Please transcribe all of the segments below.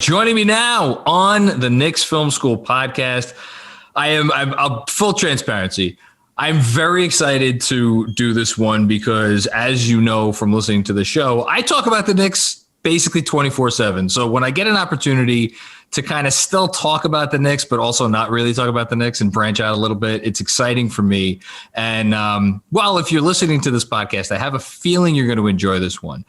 Joining me now on the Knicks Film School Podcast, I'm full transparency. I'm very excited to do this one because, as you know from listening to the show, I talk about the Knicks basically 24/7. So when I get an opportunity to kind of still talk about the Knicks, but also not really talk about the Knicks and branch out a little bit, it's exciting for me. And well, if you're listening to this podcast, I have a feeling you're going to enjoy this one.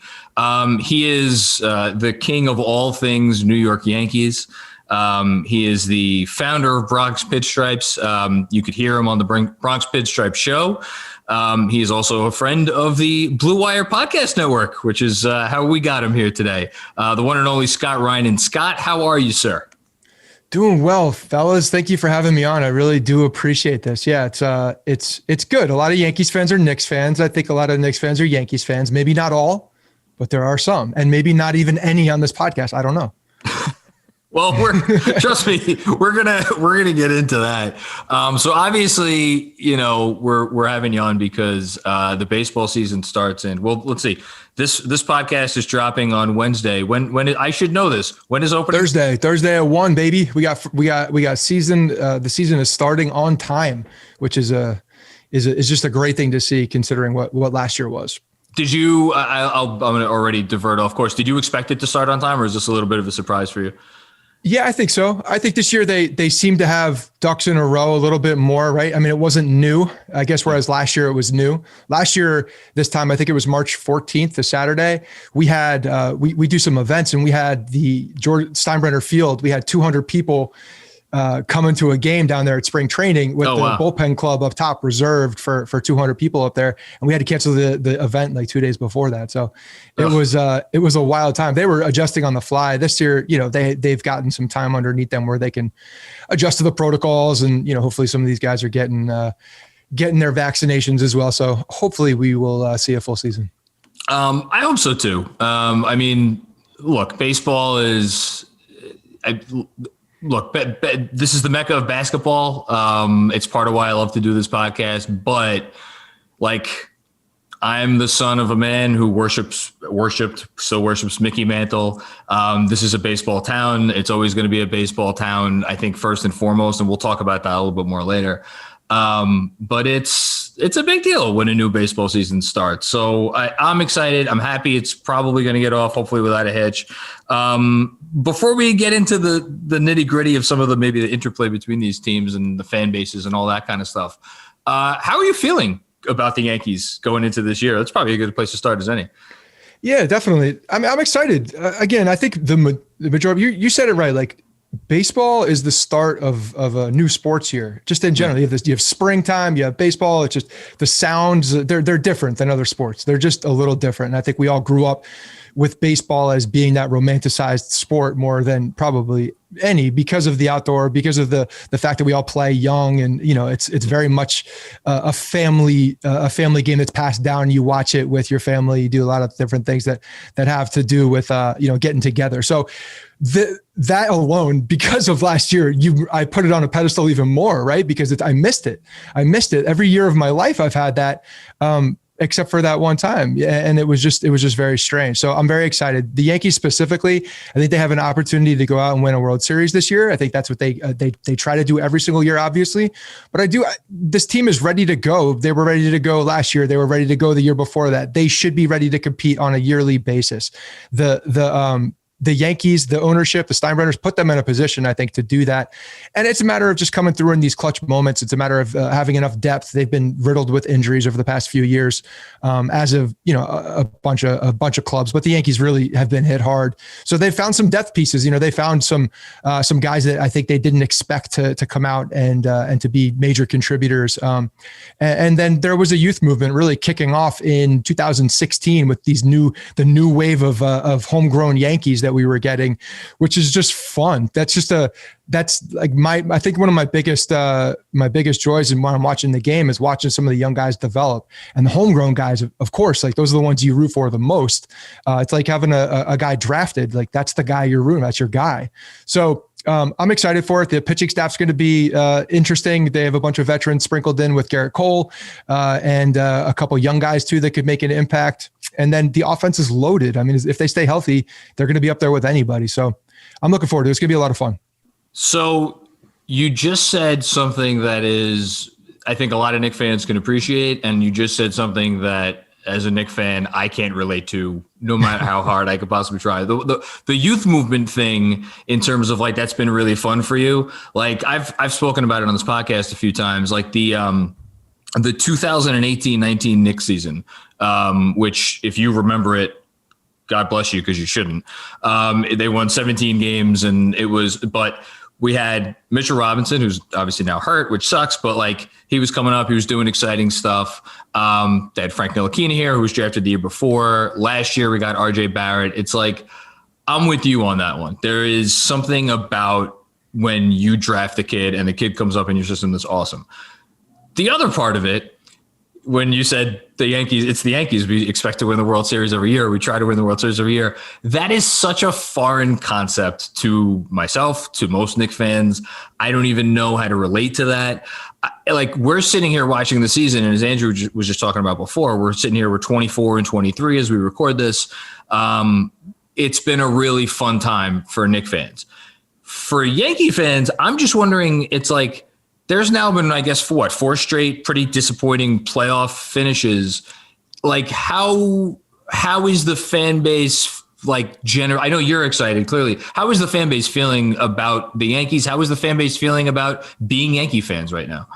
He is the king of all things New York Yankees. He is the founder of Bronx Pinstripes. You could hear him on the Bronx Pinstripes show. He is also a friend of the Blue Wire Podcast Network, which is how we got him here today. The one and only Scott Reinen. Scott, how are you, sir? Doing well, fellas. Thank you for having me on. I really do appreciate this. Yeah, it's good. A lot of Yankees fans are Knicks fans. I think a lot of Knicks fans are Yankees fans. Maybe not all, but there are some, and maybe not even any on this podcast. I don't know. Well, trust me, we're gonna get into that. So obviously, you know, we're having you on because the baseball season starts in. Well, let's see. This podcast is dropping on Wednesday. When I should know this. When is opening? Thursday at 1, baby. We got season. The season is starting on time, which is just a great thing to see considering what last year was. Did you? I'm gonna already divert off course. Did you expect it to start on time, or is this a little bit of a surprise for you? Yeah, I think so. I think this year they seem to have ducks in a row a little bit more, right? I mean, it wasn't new, I guess, whereas last year it was new. Last year, this time, I think it was March 14th, the Saturday, we had, we do some events, and we had the George Steinbrenner Field. We had 200 people coming to a game down there at spring training with bullpen club up top reserved for 200 people up there. And we had to cancel the event like 2 days before that. So it was a wild time. They were adjusting on the fly this year. You know, they've gotten some time underneath them where they can adjust to the protocols, and, you know, hopefully some of these guys are getting their vaccinations as well. So hopefully we will see a full season. I hope so too. I mean, look, baseball is, Look, this is the mecca of basketball. It's part of why I love to do this podcast. But like, I'm the son of a man who worships Mickey Mantle. This is a baseball town. It's always going to be a baseball town, I think, first and foremost. And we'll talk about that a little bit more later. But it's a big deal when a new baseball season starts. So I'm excited. I'm happy. It's probably going to get off, hopefully without a hitch. Before we get into the nitty gritty of some of maybe the interplay between these teams and the fan bases and all that kind of stuff, how are you feeling about the Yankees going into this year? That's probably a good place to start as any. Yeah, definitely. I'm excited. Again, I think the majority, you said it right. Like, baseball is the start of a new sports year, just in general. You have springtime, you have baseball. It's just the sounds, they're different than other sports. They're just a little different. And I think we all grew up with baseball as being that romanticized sport more than probably any, because of the outdoor, because of the fact that we all play young, and, you know, it's very much a family game that's passed down. You watch it with your family. You do a lot of different things that have to do with getting together. So that alone, because of last year, I put it on a pedestal even more, right? Because I missed it. Every year of my life I've had that, except for that one time. And it was just very strange. So I'm very excited. The Yankees specifically, I think they have an opportunity to go out and win a World Series this year. I think that's what they try to do every single year, obviously. But this team is ready to go. They were ready to go last year. They were ready to go the year before that. They should be ready to compete on a yearly basis. The Yankees, the ownership, the Steinbrenners put them in a position, I think, to do that. And it's a matter of just coming through in these clutch moments. It's a matter of having enough depth. They've been riddled with injuries over the past few years, as of, you know, a bunch of clubs, but the Yankees really have been hit hard. So they've found some depth pieces. You know, they found some guys that I think they didn't expect to come out and to be major contributors. And then there was a youth movement really kicking off in 2016 with the new wave of homegrown Yankees that we were getting, which is just fun. That's like I think one of my biggest joys in when I'm watching the game is watching some of the young guys develop, and the homegrown guys, of course, like those are the ones you root for the most. It's like having a guy drafted, like that's the guy you're rooting. That's your guy. So I'm excited for it. The pitching staff's going to be interesting. They have a bunch of veterans sprinkled in with Garrett Cole and a couple young guys too that could make an impact. And then the offense is loaded. I mean, if they stay healthy, they're going to be up there with anybody. So I'm looking forward to it. It's going to be a lot of fun. So you just said something that is, I think a lot of Knick fans can appreciate. And you just said something that as a Knick fan, I can't relate to no matter how hard I could possibly try. The youth movement thing in terms of like, that's been really fun for you. Like I've spoken about it on this podcast a few times, like the 2018-19 Knicks season, which if you remember it, God bless you, because you shouldn't. They won 17 games but we had Mitchell Robinson, who's obviously now hurt, which sucks, but like he was coming up, he was doing exciting stuff. They had Frank Ntilikina here, who was drafted the year before. Last year we got RJ Barrett. It's like, I'm with you on that one. There is something about when you draft a kid and the kid comes up in your system that's awesome. The other part of it, when you said the Yankees, it's the Yankees. We expect to win the World Series every year. We try to win the World Series every year. That is such a foreign concept to myself, to most Knicks fans. I don't even know how to relate to that. Like we're sitting here watching the season, and as Andrew was just talking about before, we're sitting here, we're 24 and 23 as we record this. It's been a really fun time for Knicks fans. For Yankee fans, I'm just wondering, it's like, there's now been, I guess, four straight pretty disappointing playoff finishes. Like how is the fan base like I know you're excited, clearly. How is the fan base feeling about the Yankees? How is the fan base feeling about being Yankee fans right now?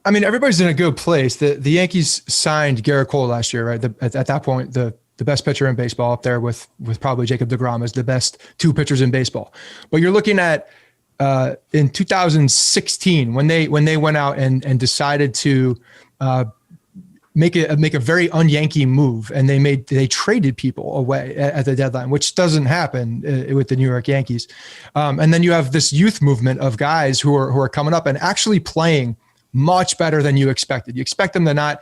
I mean, everybody's in a good place. The Yankees signed Garrett Cole last year, right? At that point, the best pitcher in baseball, up there with probably Jacob deGrom as the best two pitchers in baseball. But you're looking at in 2016 when they went out and decided to make a very un-Yankee move, and they traded people away at the deadline, which doesn't happen with the New York Yankees. And then you have this youth movement of guys who are coming up and actually playing much better than you expected. You expect them to not,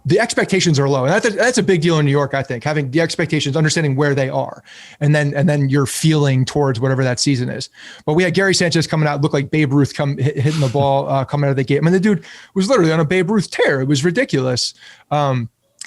the expectations are low. And that's a big deal in New York, I think, having the expectations, understanding where they are, and then you're feeling towards whatever that season is. But we had Gary Sanchez coming out, looked like Babe Ruth hitting the ball, coming out of the game. I mean, the dude was literally on a Babe Ruth tear. It was ridiculous.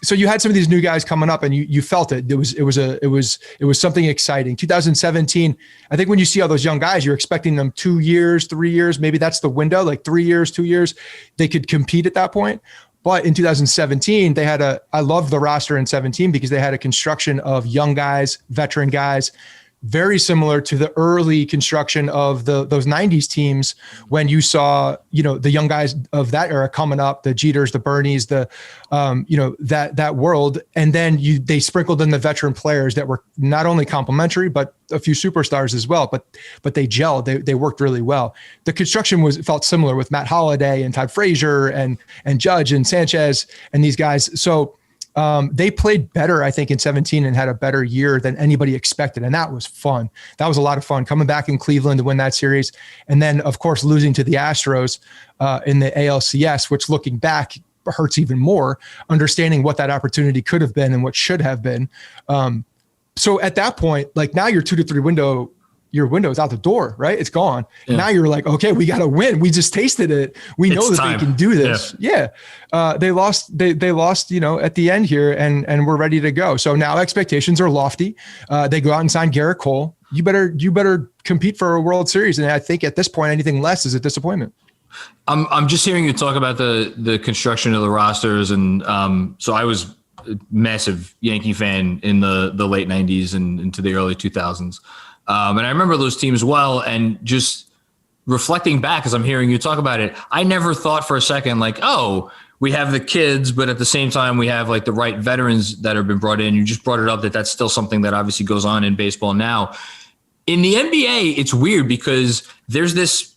So you had some of these new guys coming up, and you felt it. It was something exciting. 2017, I think when you see all those young guys, you're expecting them 2 years, 3 years, maybe that's the window, like 3 years, 2 years, they could compete at that point. But in 2017, I loved the roster in 17 because they had a construction of young guys, veteran guys, very similar to the early construction of those 90s teams when you saw, the young guys of that era coming up, the Jeters, the Bernies, that world. And then they sprinkled in the veteran players that were not only complimentary, but a few superstars as well, but they gelled, they worked really well. The construction felt similar with Matt Holliday and Todd Frazier and Judge and Sanchez and these guys. So they played better, I think, in 17 and had a better year than anybody expected. And that was fun. That was a lot of fun coming back in Cleveland to win that series. And then, of course, losing to the Astros in the ALCS, which looking back hurts even more, understanding what that opportunity could have been and what should have been. So at that point, like now your 2 to 3 window, your window is out the door, right? It's gone. Yeah. Now you're like, okay, we got to win. We just tasted it. We know that they can do this. Yeah. They lost, at the end here and we're ready to go. So now expectations are lofty. They go out and sign Garrett Cole. You better compete for a World Series. And I think at this point, anything less is a disappointment. I'm just hearing you talk about the construction of the rosters. And so I was a massive Yankee fan in the late 90s and into the early 2000s. And I remember those teams well, and just reflecting back as I'm hearing you talk about it, I never thought for a second like, oh, we have the kids, but at the same time we have like the right veterans that have been brought in. You just brought it up that's still something that obviously goes on in baseball now. In the NBA, it's weird because there's this,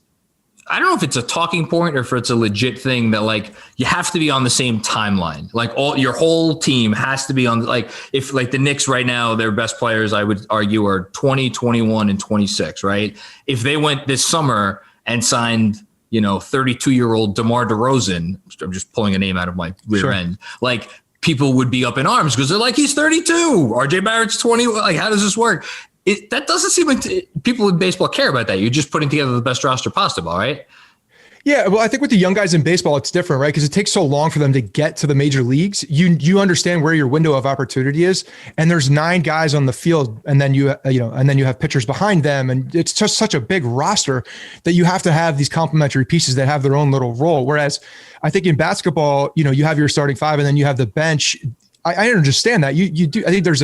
I don't know if it's a talking point or if it's a legit thing that like you have to be on the same timeline. Like your whole team has to be on, like if like the Knicks right now, their best players, I would argue, are 20, 21, and 26, right? If they went this summer and signed, 32-year-old DeMar DeRozan, I'm just pulling a name out of my rear end, like people would be up in arms because they're like, he's 32, RJ Barrett's 20. Like, how does this work? That doesn't seem like people in baseball care about that. You're just putting together the best roster possible, right? Yeah, well, I think with the young guys in baseball, it's different, right? Because it takes so long for them to get to the major leagues. You understand where your window of opportunity is, and there's 9 guys on the field, and then you have pitchers behind them, and it's just such a big roster that you have to have these complementary pieces that have their own little role. Whereas I think in basketball, you have your starting 5, and then you have the bench. I understand that you do. I think there's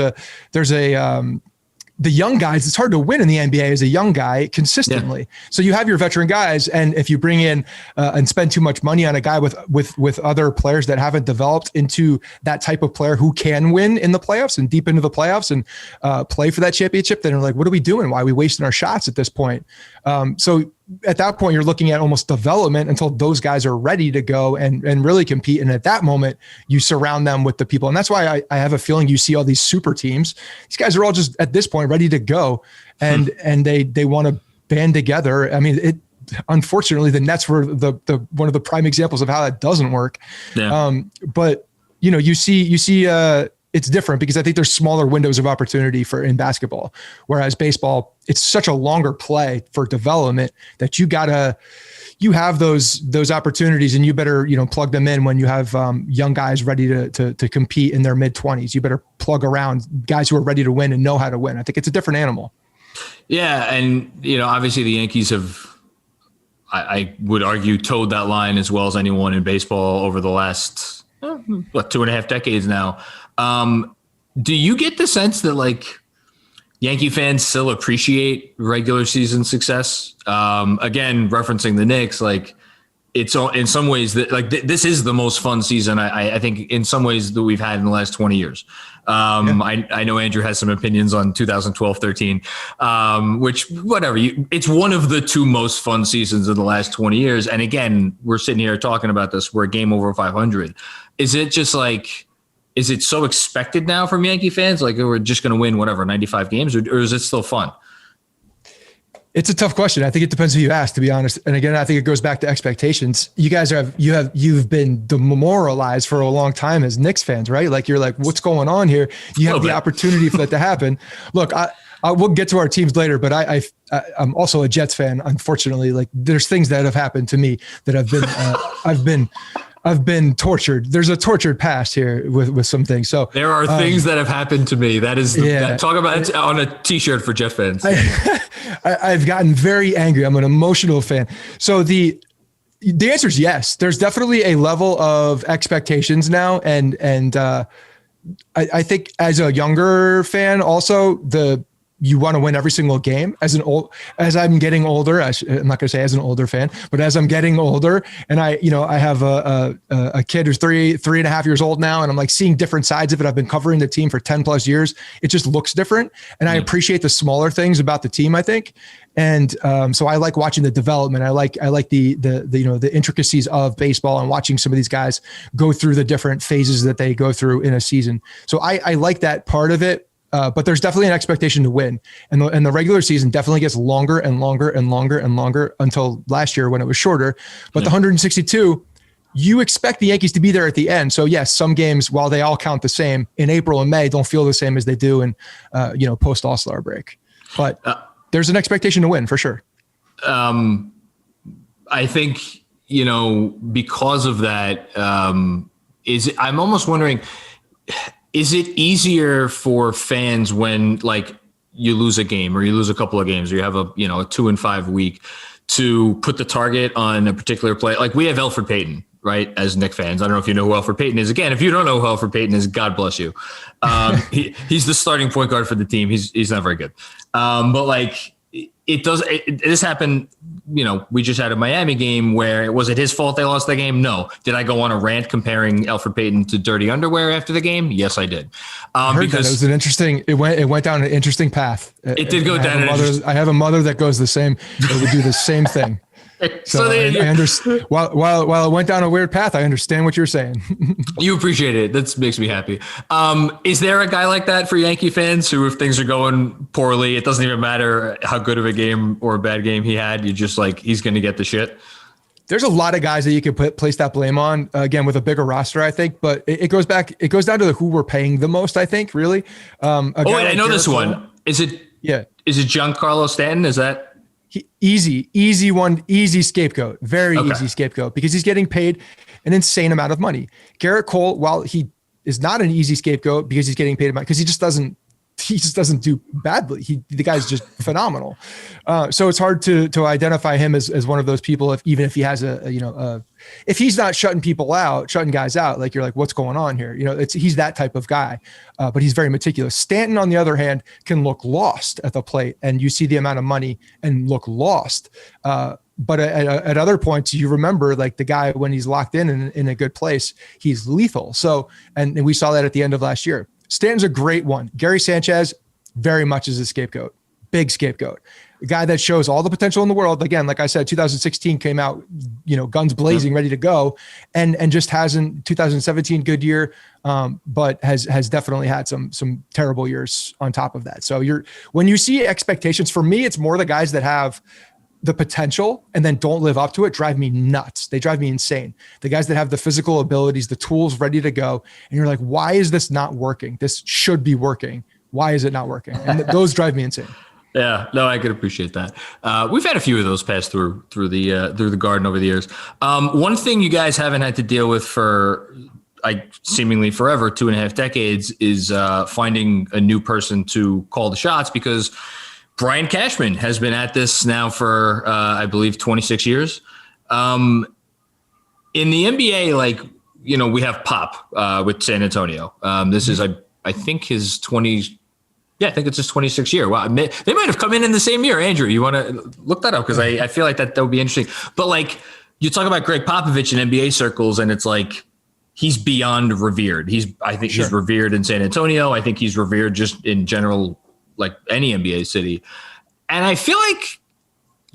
the young guys, it's hard to win in the NBA as a young guy consistently. Yeah. So you have your veteran guys, and if you bring in and spend too much money on a guy with other players that haven't developed into that type of player who can win in the playoffs and deep into the playoffs and play for that championship, then you're like, what are we doing? Why are we wasting our shots at this point? So at that point, you're looking at almost development until those guys are ready to go and really compete. And at that moment, you surround them with the people. And that's why I have a feeling you see all these super teams. These guys are all just at this point ready to go, and they want to band together. I mean, unfortunately, the Nets were the one of the prime examples of how that doesn't work. Yeah. But you see. It's different because I think there's smaller windows of opportunity in basketball, whereas baseball, it's such a longer play for development that you have those opportunities, and you better, plug them in when you have young guys ready to compete in their mid-20s. You better plug around guys who are ready to win and know how to win. I think it's a different animal. Yeah. And, obviously the Yankees have, I would argue, towed that line as well as anyone in baseball over the last, 2.5 decades now. Do you get the sense that Yankee fans still appreciate regular season success? Again, referencing the Knicks, it's in some ways that this is the most fun season I think in some ways that we've had in the last 20 years. I know Andrew has some opinions on 2012-13, which whatever, it's one of the 2 most fun seasons of the last 20 years. And again, we're sitting here talking about this. We're a game over 500. Is it just is it so expected now from Yankee fans? We're just going to win 95 games, or is it still fun? It's a tough question. I think it depends who you ask, to be honest. And again, I think it goes back to expectations. You guys you've been demoralized for a long time as Knicks fans, right? You're like, what's going on here? You have the opportunity for that to happen. Look, I will get to our teams later, but I'm also a Jets fan. Unfortunately, there's things that have happened to me that I've been tortured. There's a tortured past here with some things. So there are things that have happened to me. That is talk about it on a t-shirt for Jet fans. I've gotten very angry. I'm an emotional fan. So the answer is yes. There's definitely a level of expectations now. And I think as a younger fan, also you want to win every single game. As I'm getting older, I'm not going to say as an older fan, but as I'm getting older, and I have a kid who's 3.5 years old now, and I'm seeing different sides of it. I've been covering the team for 10 plus years. It just looks different, and I appreciate the smaller things about the team, I think. And so I like watching the development. I like the intricacies of baseball and watching some of these guys go through the different phases that they go through in a season. So I like that part of it. But there's definitely an expectation to win. And the regular season definitely gets longer and longer and longer and longer until last year when it was shorter. But the 162, you expect the Yankees to be there at the end. So yes, some games, while they all count the same in April and May, don't feel the same as they do in, post All-Star break. But there's an expectation to win for sure. I think, because of that, I'm almost wondering, is it easier for fans when you lose a game or you lose a couple of games or you have a 2-5 week to put the target on a particular play? We have Elfrid Payton, right? As Knicks fans. I don't know if you know who Elfrid Payton is. Again, if you don't know who Elfrid Payton is, God bless you. He's the starting point guard for the team. He's not very good. This happened, we just had a Miami game where was it his fault they lost the game? No. Did I go on a rant comparing Elfrid Payton to dirty underwear after the game? Yes, I did. Because it was an interesting, it went down an interesting path. It did go down. I have a mother that goes the same, that would do the same thing. So I understand. While it went down a weird path, I understand what you're saying. You appreciate it. That makes me happy. Is there a guy like that for Yankee fans who, if things are going poorly, it doesn't even matter how good of a game or a bad game he had, you're just he's going to get the shit? There's a lot of guys that you could place that blame on, again, with a bigger roster, I think. But it goes down to who we're paying the most, I think, really. I know this one. Is it? Yeah. Is it Giancarlo Stanton? Is that? Easy scapegoat, very easy scapegoat, because he's getting paid an insane amount of money. Garrett Cole, while he is not an easy scapegoat because he's getting paid money, because he just doesn't do badly. The guy's just phenomenal. So it's hard to identify him as one of those people, even if he has if he's not shutting guys out, like you're like, what's going on here? He's that type of guy, but he's very meticulous. Stanton, on the other hand, can look lost at the plate, and you see the amount of money and look lost. But at other points, you remember, like, the guy, when he's locked in a good place, he's lethal. So, and we saw that at the end of last year. Stanton's a great one. Gary Sanchez very much is a scapegoat, big scapegoat, a guy that shows all the potential in the world. Again, like I said, 2016 came out, guns blazing, ready to go, and just hasn't. 2017, good year, but has definitely had some terrible years on top of that. So when you see expectations, for me, it's more the guys that have the potential and then don't live up to it drive me nuts. They drive me insane. The guys that have the physical abilities, the tools ready to go, and you're like, why is this not working? This should be working. Why is it not working? And those drive me insane. Yeah, no, I could appreciate that. We've had a few of those pass through the garden over the years. One thing you guys haven't had to deal with for seemingly forever, 2.5 decades, is finding a new person to call the shots, because Brian Cashman has been at this now for, I believe, 26 years. In the NBA, we have Pop with San Antonio. This is, I think, his 20. Yeah, I think it's his 26th year. Wow, they might have come in the same year. Andrew, you want to look that up? Because I feel like that would be interesting. But you talk about Greg Popovich in NBA circles, and it's like he's beyond revered. I think he's revered in San Antonio. I think he's revered just in general, like any NBA city. And I feel like,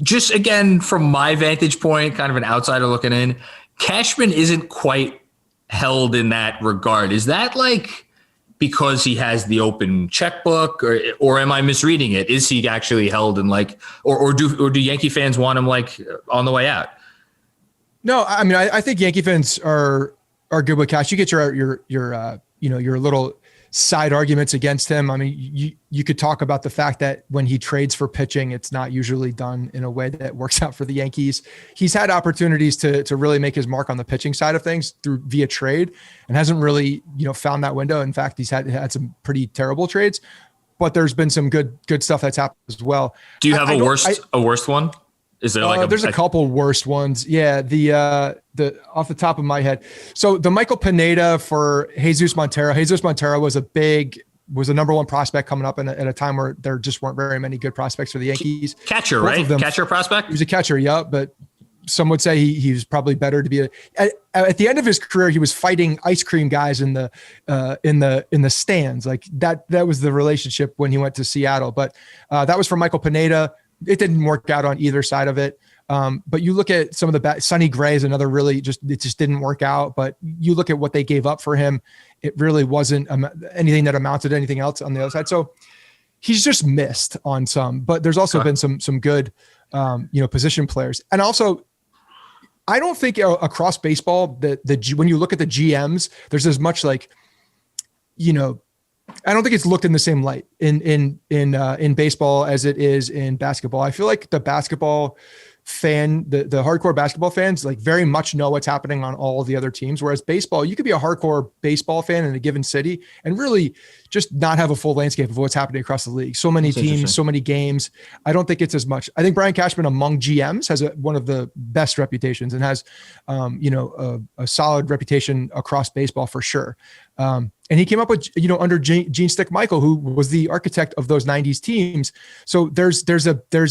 just again, from my vantage point, kind of an outsider looking in, Cashman isn't quite held in that regard. Is that because he has the open checkbook, or am I misreading it? Is he actually held in or do Yankee fans want him on the way out? No, I mean, I think Yankee fans are good with Cash. You get your little side arguments against him. I mean, you could talk about the fact that when he trades for pitching, it's not usually done in a way that works out for the Yankees. He's had opportunities to really make his mark on the pitching side of things via trade, and hasn't really, found that window. In fact, he's had some pretty terrible trades, but there's been some good stuff that's happened as well. Do you have a worst one? Is there there's a couple worst ones. Yeah. The off the top of my head. So the Michael Pineda for Jesus Montero. Jesus Montero was a number one prospect coming up at a time where there just weren't very many good prospects for the Yankees. Catcher, right? Catcher prospect. He was a catcher. Yeah. But some would say he was probably better to be at the end of his career. He was fighting ice cream guys in the stands. Like that was the relationship when he went to Seattle. But that was for Michael Pineda. It didn't work out on either side of it. But you look at some of the Sonny Gray is another it just didn't work out. But you look at what they gave up for him. It really wasn't anything that amounted to anything else on the other side. So he's just missed on some, but there's also been some good, position players. And also, I don't think across baseball that when you look at the GMs, there's as much I don't think it's looked in the same light in baseball as it is in basketball. I feel like the basketball fan, the hardcore basketball fans, very much know what's happening on all of the other teams. Whereas baseball, you could be a hardcore baseball fan in a given city and really just not have a full landscape of what's happening across the league. So many teams, so many games. I don't think it's as much. I think Brian Cashman among GMs has one of the best reputations and has, a solid reputation across baseball for sure. And he came up with, under Gene Stick Michael, who was the architect of those 90s teams. So there's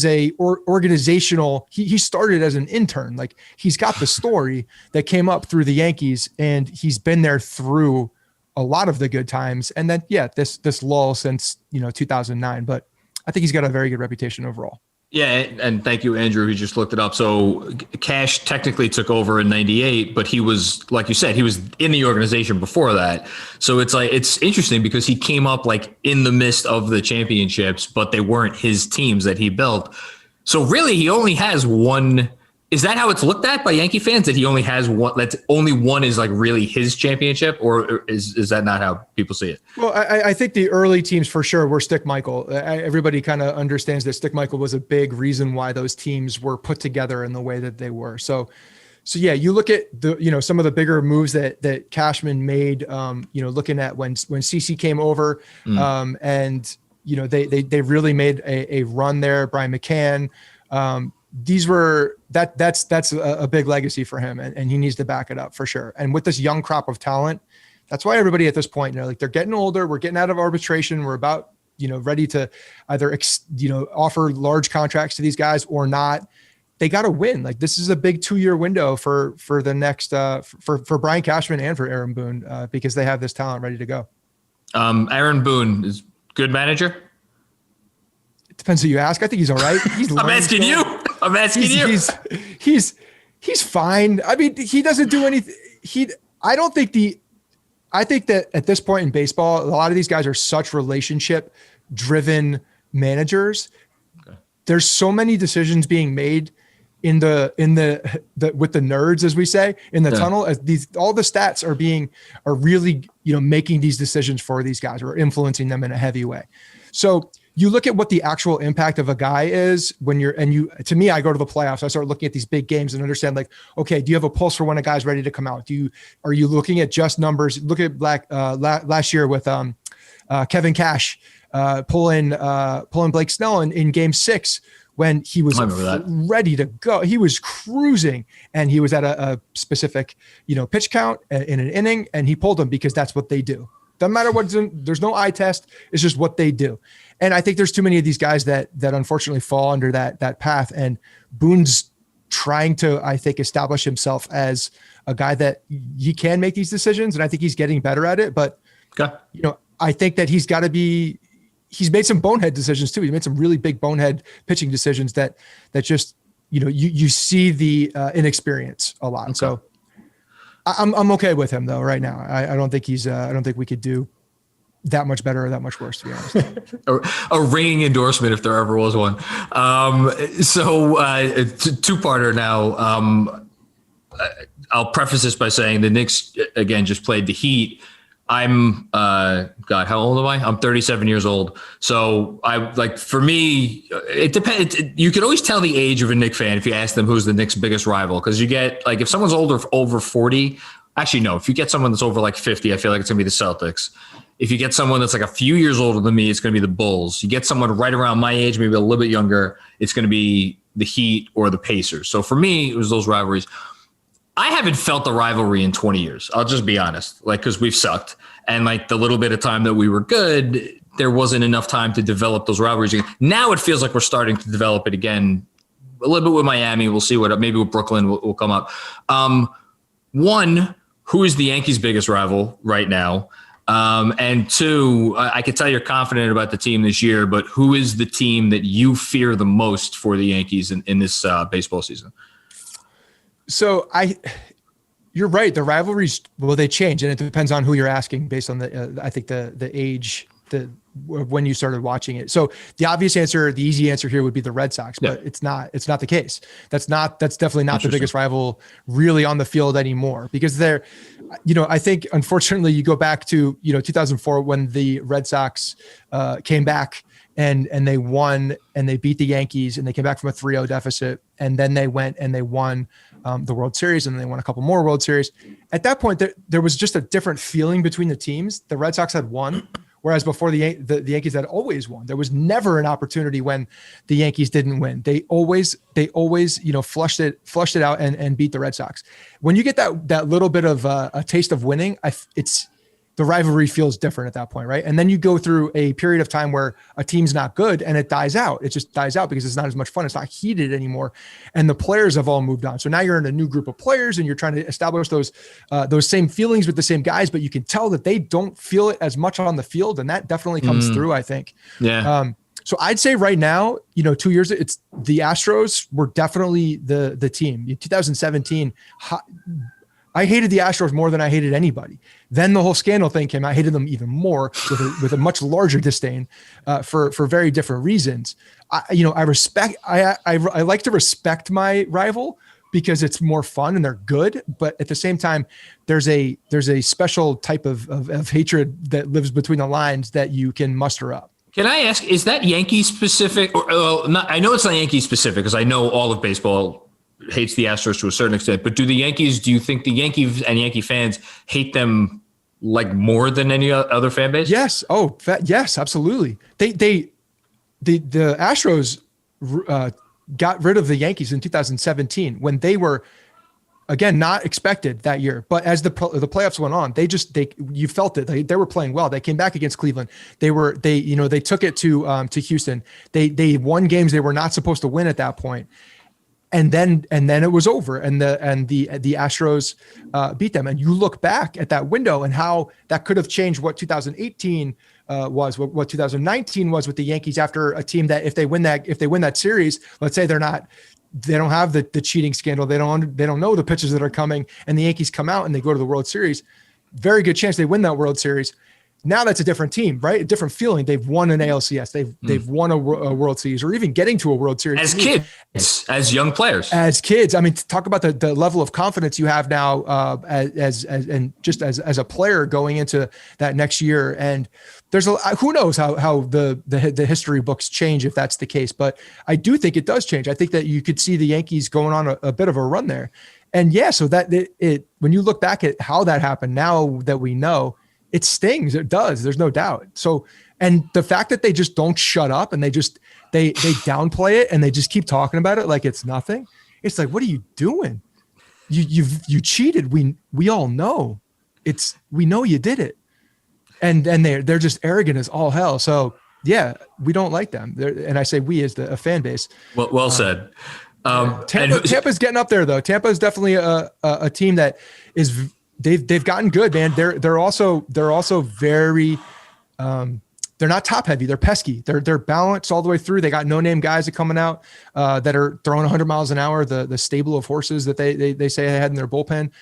a organizational, he started as an intern. He's got the story that came up through the Yankees, and he's been there through a lot of the good times. And then, this lull since, 2009, but I think he's got a very good reputation overall. Yeah, and thank you, Andrew, who just looked it up. So Cash technically took over in 98, but he was, like you said, he was in the organization before that. So it's interesting because he came up in the midst of the championships, but they weren't his teams that he built. So really he only has one Is that how it's looked at by Yankee fans, that he only has one, that's only one is like really his championship, or is that not how people see it? Well, I think the early teams for sure were Stick Michael. Everybody kind of understands that Stick Michael was a big reason why those teams were put together in the way that they were. So yeah, you look at some of the bigger moves that Cashman made, looking at when CC came over, and they really made a run there. Brian McCann, that's a big legacy for him, and he needs to back it up for sure. And with this young crop of talent, that's why everybody at this point, they're getting older. We're getting out of arbitration. We're about, ready to either, offer large contracts to these guys or not. They got to win. Like, this is a big 2-year window for the next, for Brian Cashman and for Aaron Boone, because they have this talent ready to go. Aaron Boone is good manager. It depends who you ask. I think he's all right. I'm asking you. He's fine. I mean, he doesn't do anything. I think that at this point in baseball, a lot of these guys are such relationship driven managers. Okay. There's so many decisions being made in the with the nerds, as we say, in the tunnel, as all the stats are really, making these decisions for these guys, or influencing them in a heavy way. So you look at what the actual impact of a guy is to me, I go to the playoffs. I start looking at these big games and understand, like, okay, do you have a pulse for when a guy's ready to come out? Are you looking at just numbers? Look at last year with Kevin Cash pulling Blake Snell in Game 6 when he was ready to go. He was cruising, and he was at a specific pitch count in an inning, and he pulled him because that's what they do. Doesn't matter what's in, there's no eye test. It's just what they do. And I think there's too many of these guys that unfortunately fall under that path. And Boone's trying to, I think, establish himself as a guy that he can make these decisions. And I think he's getting better at it. But, I think that he's made some bonehead decisions too. He made some really big bonehead pitching decisions that just, you see the inexperience a lot. Okay. So I'm okay with him though. Right now, I don't think I don't think we could do that much better or that much worse, to be honest. a ringing endorsement if there ever was one. Two-parter now. I'll preface this by saying the Knicks, again, just played the Heat. I'm, how old am I? I'm 37 years old. So for me, it depends. You can always tell the age of a Knicks fan if you ask them who's the Knicks' biggest rival. Cause you get, like, if someone's over 40, actually, no, if you get someone that's over like 50, I feel like it's gonna be the Celtics. If you get someone that's like a few years older than me, it's going to be the Bulls. You get someone right around my age, maybe a little bit younger, it's going to be the Heat or the Pacers. So for me, it was those rivalries. I haven't felt the rivalry in 20 years. I'll just be honest, because we've sucked. And like the little bit of time that we were good, there wasn't enough time to develop those rivalries again. Now it feels like we're starting to develop it again a little bit with Miami. We'll see maybe with Brooklyn will come up. One, who is the Yankees' biggest rival right now? And two, I can tell you're confident about the team this year, but who is the team that you fear the most for the Yankees in this baseball season? So you're right. The rivalries, they change, and it depends on who you're asking based on I think the age, when you started watching it. So the obvious answer, the easy answer here would be the Red Sox, but it's not the case. That's definitely not the biggest rival really on the field anymore, because they're, I think unfortunately you go back to, 2004 when the Red Sox came back and they won and they beat the Yankees and they came back from a 3-0 deficit. And then they went and they won the World Series, and they won a couple more World Series. At that point, there was just a different feeling between the teams. The Red Sox had won, whereas before the Yankees had always won. There was never an opportunity when the Yankees didn't win. They always flushed it out and beat the Red Sox. When you get that little bit of a taste of winning, the rivalry feels different at that point, right? And then you go through a period of time where a team's not good and it dies out. It just dies out because it's not as much fun. It's not heated anymore. And the players have all moved on. So now you're in a new group of players and you're trying to establish those same feelings with the same guys, but you can tell that they don't feel it as much on the field. And that definitely comes through, I think. Yeah. So I'd say right now, 2 years, it's the Astros were definitely the team. In 2017, I hated the Astros more than I hated anybody. Then the whole scandal thing came out. I hated them even more with a much larger disdain for very different reasons. I like to respect my rival, because it's more fun and they're good. But at the same time, there's a special type of hatred that lives between the lines that you can muster up. Can I ask, is that Yankee specific? Or not, I know it's not Yankee specific because I know all of baseball hates the Astros to a certain extent. But do you think the Yankees and Yankee fans hate them like more than any other fan base? Yes. Oh, yes, absolutely. The Astros got rid of the Yankees in 2017 when they were, again, not expected that year. But as the playoffs went on, you felt it. They were playing well. They came back against Cleveland. They took it to Houston. They won games they were not supposed to win at that point. And then it was over, and the Astros beat them. And you look back at that window and how that could have changed what 2018 was, what 2019 was with the Yankees after a team that if they win that series, let's say they don't have the cheating scandal, they don't know the pitches that are coming, and the Yankees come out and they go to the World Series, very good chance they win that World Series. Now that's a different team, right? A different feeling. They've won an ALCS. They've won a World Series, or even getting to a World Series. As kids, as young players. As kids. I mean, talk about the level of confidence you have now as a player going into that next year. And there's who knows how the history books change if that's the case. But I do think it does change. I think that you could see the Yankees going on a bit of a run there. And yeah, so that it when you look back at how that happened, now that we know, it stings. It does. There's no doubt. So, and the fact that they just don't shut up and they downplay it and they just keep talking about it like it's nothing. It's like, what are you doing? You cheated. We all know we know you did it. And they're just arrogant as all hell. So yeah, we don't like them. And I say we as a fan base. Well said. Tampa's getting up there though. Tampa is definitely a team that is. They've gotten good, man. They're also very they're not top heavy. They're pesky. They're balanced all the way through. They got no name guys that coming out that are throwing 100 miles an hour. The stable of horses that they say they had in their bullpen.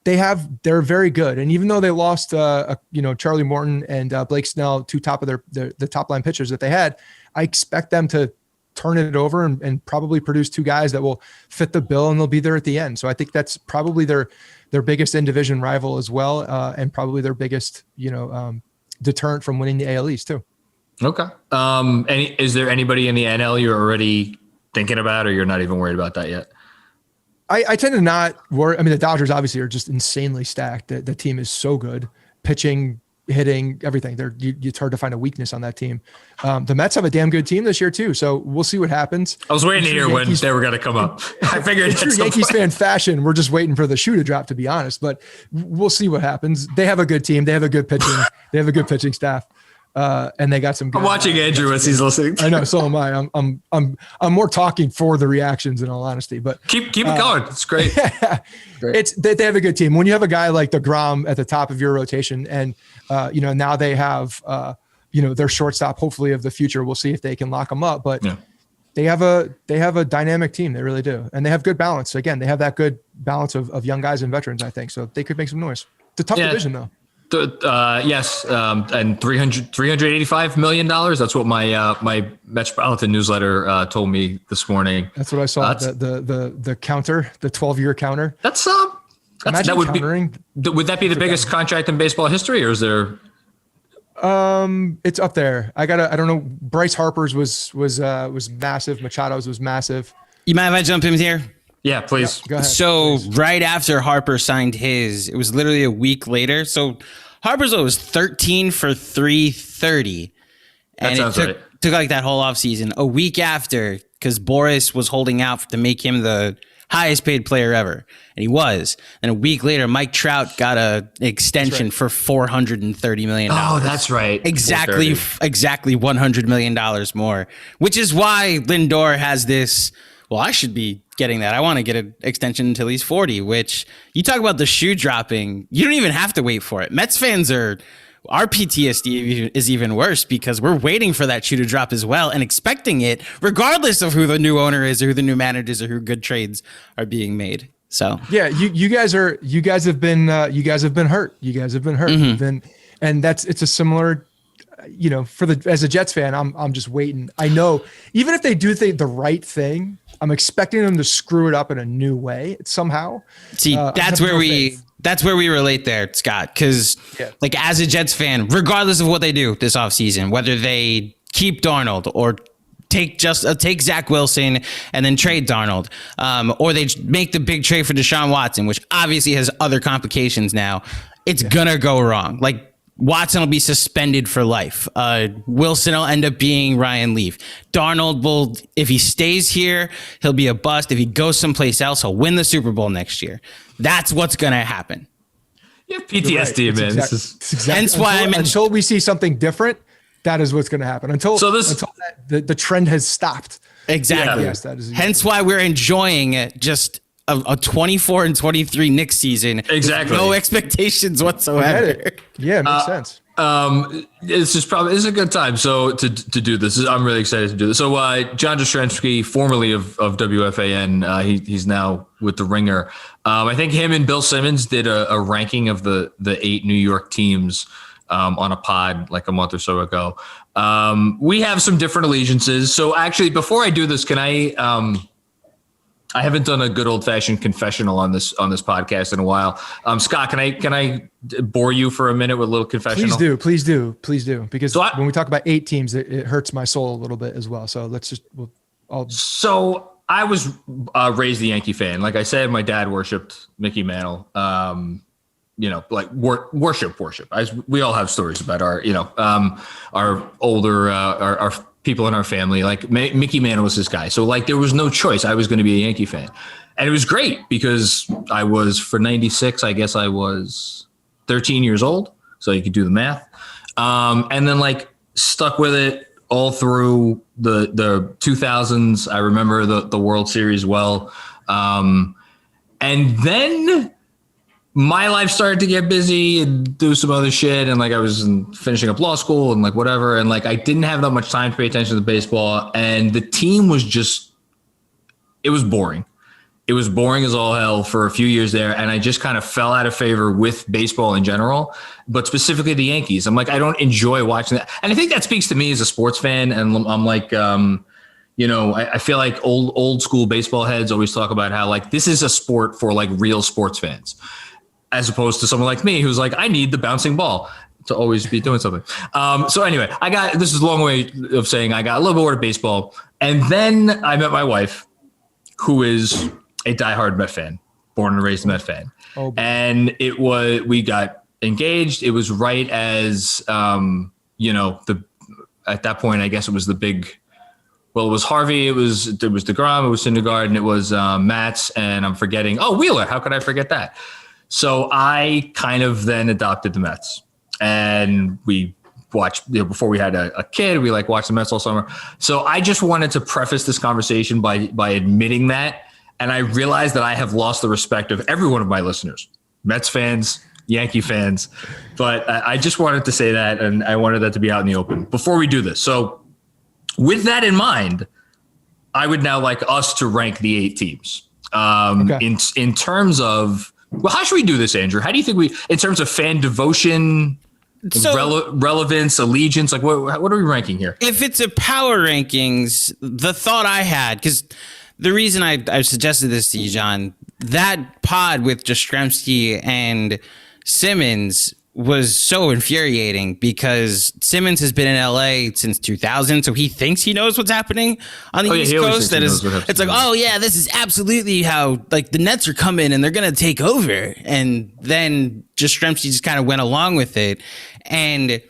They're very good. And even though they lost Charlie Morton and Blake Snell, two top of the top line pitchers that they had, I expect them to turn it over and probably produce two guys that will fit the bill and they'll be there at the end. So I think that's probably their biggest in-division rival as well, and probably their biggest, deterrent from winning the AL East too. Okay. Is there anybody in the NL you're already thinking about, or you're not even worried about that yet? I tend to not worry. I mean, the Dodgers obviously are just insanely stacked. The team is so good, pitching, hitting, everything. It's hard to find a weakness on that team. The Mets have a damn good team this year too, so we'll see what happens. I was waiting to hear when they were going to come up. I figured in true Yankees fan fashion, we're just waiting for the shoe to drop, to be honest. But we'll see what happens. They have a good team. They have a good pitching. They have a good pitching staff, and they got some. I'm watching Andrew as he's listening. I know, so am I. I'm more talking for the reactions, in all honesty. But keep it going. It's great. Great. They have a good team. When you have a guy like DeGrom at the top of your rotation, and now they have their shortstop, hopefully of the future. We'll see if they can lock them up. But they have a dynamic team. They really do, and they have good balance. Again, they have that good balance of young guys and veterans. I think so. They could make some noise. It's a tough division though. Yes, and $385 million. That's what my Metropolitan newsletter told me this morning. That's what I saw. The counter, the 12-year counter. That would that be the biggest contract in baseball history, or is there? It's up there. I don't know. Bryce Harper's was massive. Machado's was massive. You mind if I jump in here? Yeah, please. Go ahead. So right after Harper signed his, it was literally a week later. So Harper's was 13 for 330. And it took like that whole offseason. A week after, because Boris was holding out to make him the highest paid player ever. And he was. And a week later, Mike Trout got an extension for $430 million. Oh, that's right. Exactly $100 million more, which is why Lindor has this. Well, I should be getting that. I want to get an extension until he's 40, which you talk about the shoe dropping. You don't even have to wait for it. Mets fans our PTSD is even worse because we're waiting for that shoe to drop as well and expecting it regardless of who the new owner is or who the new manager is or who good trades are being made. So yeah, you guys have been hurt. You guys have been hurt. Mm-hmm. And it's a similar, as a Jets fan, I'm just waiting. I know even if they do the right thing, I'm expecting them to screw it up in a new way somehow. See, that's where we relate there, Scott. Because like as a Jets fan, regardless of what they do this offseason, whether they keep Darnold or take Zach Wilson and then trade Darnold, or they make the big trade for Deshaun Watson, which obviously has other complications now, it's gonna go wrong. Like Watson will be suspended for life. Wilson will end up being Ryan Leaf. Darnold will, if he stays here, he'll be a bust. If he goes someplace else, he'll win the Super Bowl next year. That's what's going to happen. You have PTSD, right. Man. Hence why until we see something different, that is what's going to happen. Until the trend has stopped. Exactly. Yes, that is hence why we're enjoying just a 24-23 Knicks season. Exactly. No expectations whatsoever. Yeah, it makes sense. It's a good time. So to do this, I'm really excited to do this. So John Jastrzemski, formerly of WFAN, he's now with the Ringer. I think him and Bill Simmons did a ranking of the 8 New York teams on a pod like a month or so ago. We have some different allegiances. So actually, before I do this, can I haven't done a good old fashioned confessional on this podcast in a while. Scott, can I bore you for a minute with a little confessional? Please do. Because when we talk about 8 teams, it hurts my soul a little bit as well. So let's just, So I was raised a Yankee fan. Like I said, my dad worshipped Mickey Mantle. Like worship. We all have stories about our older, our people in our family, like Mickey Mantle was this guy. So like, there was no choice. I was going to be a Yankee fan, and it was great because I was, for 96, I guess I was 13 years old. So you could do the math. And then like stuck with it all through the 2000s. I remember the World Series well. And then my life started to get busy and do some other shit. And like, I was finishing up law school and like whatever. And like, I didn't have that much time to pay attention to baseball. And the team was it was boring. It was boring as all hell for a few years there. And I just kind of fell out of favor with baseball in general, but specifically the Yankees. I'm like, I don't enjoy watching that. And I think that speaks to me as a sports fan. And I'm like, I feel like old school baseball heads always talk about how like, this is a sport for like real sports fans, as opposed to someone like me who's like, I need the bouncing ball to always be doing something. So anyway, this is a long way of saying I got a little bored of baseball. And then I met my wife, who is a diehard Met fan, born and raised Met fan. And we got engaged. It was right as, at that point, I guess it was the big, well, it was Harvey, there was DeGrom, it was Syndergaard, and it was Matz, and I'm forgetting, Wheeler. How could I forget that? So I kind of then adopted the Mets, and we watched, before we had a kid, we like watched the Mets all summer. So I just wanted to preface this conversation by admitting that. And I realized that I have lost the respect of every one of my listeners, Mets fans, Yankee fans. But I just wanted to say that, and I wanted that to be out in the open before we do this. So with that in mind, I would now like us to rank the 8 teams in terms of, well, how should we do this, Andrew? How do you think in terms of fan devotion, relevance, allegiance, like what are we ranking here? If it's a power rankings, the thought I had, because the reason I suggested this to you, John, that pod with Jastrzemski and Simmons was so infuriating because Simmons has been in LA since 2000, so he thinks he knows what's happening on the East Coast. It's like, oh yeah, this is absolutely how like the Nets are coming and they're gonna take over. And then Jastrzemski just kind of went along with it. And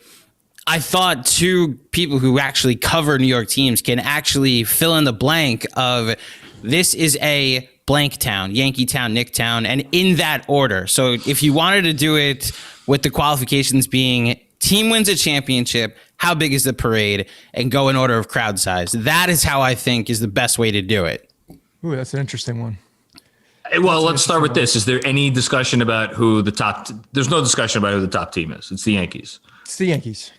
I thought 2 people who actually cover New York teams can actually fill in the blank of this is a blank town, Yankee town, Knick town, and in that order. So if you wanted to do it with the qualifications being team wins a championship, how big is the parade, and go in order of crowd size. That is how I think is the best way to do it. Ooh, that's an interesting one. Well, let's start with this. Is there any discussion about who the top? There's no discussion about who the top team is. It's the Yankees. It's the Yankees.